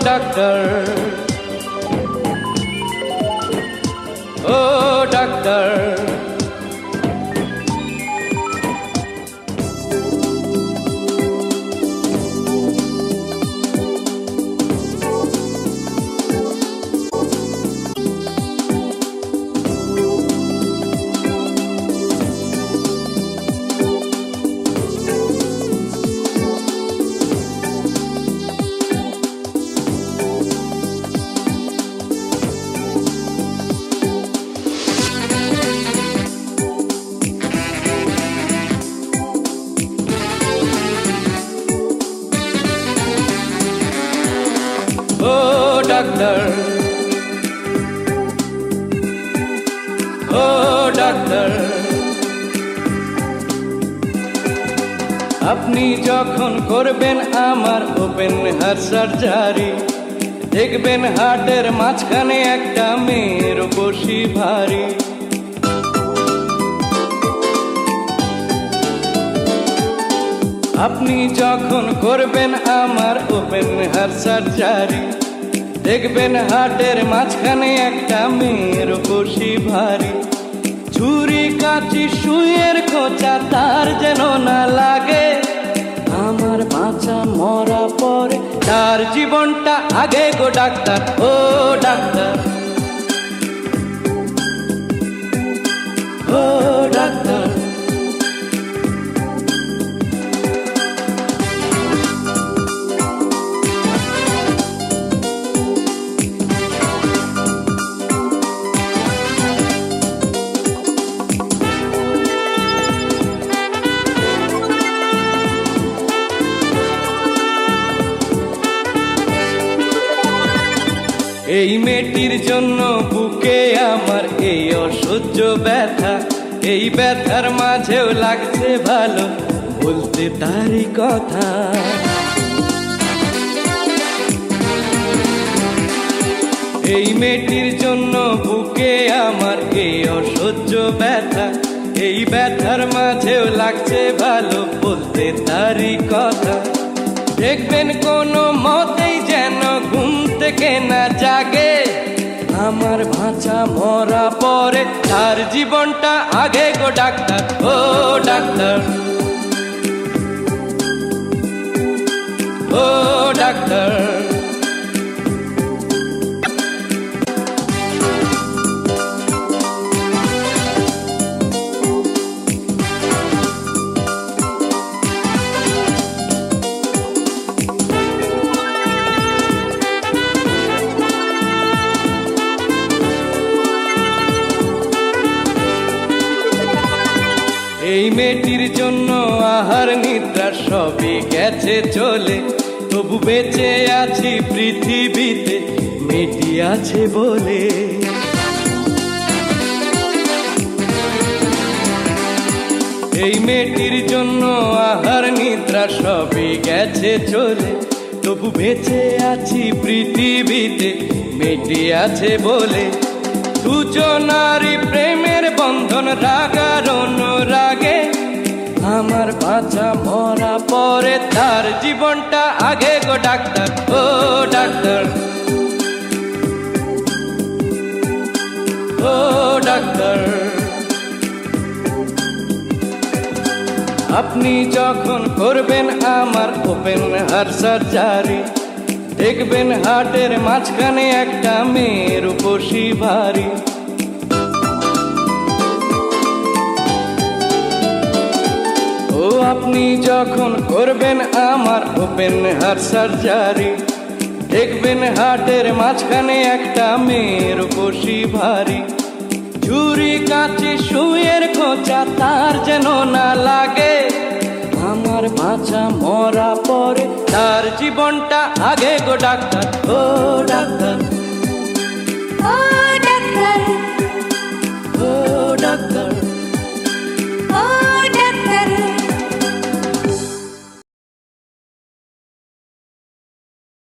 Doctor, ও doctor, ও doctor, ও doctor, আপনি যখন করবেন আমার ওপেন হার্ট সার্জারি, দেখবেন হার্টের মাঝখানে একটা মেয়ের বসি ভারী। আপনি যখন করবেন আমার ওপেন হার্ট সার্জারি, দেখবেন হার্টের মাঝখানে একটা মেয়ের বসি ভারী। ছুরি কাঁচি সুইয়ের খোঁচা তার যেন না লাগে, আমার বাঁচা মরা পরে তার জীবনটা আগে গো ডাক্তার, ও ডাক্তার, ও ডাক্তার। এই মেয়েটির জন্য বুকে আমার এই অসহ্য ব্যথা, এই ব্যথার মাঝেও লাগছে ভালো বলতে তারই কথা। এই মেয়েটির জন্য বুকে আমার এই অসহ্য ব্যথা, এই ব্যথার মাঝেও লাগছে ভালো বলতে তারই কথা। দেখবেন কোনো মতেই যেন ঘুম থেকে না জাগে, আমার বাঁচা মরা পরে তার জীবনটা আগে গো ডাক্তার, ও ডাক্তার, ও ডাক্তার। এই মেয়েটির জন্য আহার নিদ্রা সবই গেছে চলে, তবু বেঁচে আছি পৃথিবীতে মেয়েটি আছে বলে। এই মেয়েটির জন্য আহার নিদ্রা সবই গেছে চলে, তবু বেঁচে আছি পৃথিবীতে মেয়েটি আছে বলে। দুজনারই প্রেমের বন্ধন রাগার অনুরাগে, আমার বাঁচা মরা পরে তার জীবনটা আগে গো ডাক্তার, ও ডাক্তার, ও ডাক্তার। আপনি যখন করবেন আমার ওপেন হার্ট সার্জারি, দেখবেন হার্টের মাঝখানে একটা মেয়ের বসি ভারী। ও আপনি যখন করবেন আমার ওপেন হার্ট সার্জারি, দেখবেন হার্টের মাঝখানে একটা মেয়ের বসি ভারী। ছুরি কাঁচি সুইয়ের খোঁচা তার যেন না লাগে, আমার বাঁচা মরা পরে তার জীবনটা আগে গো ডাক্তার, ও ডাক্তার।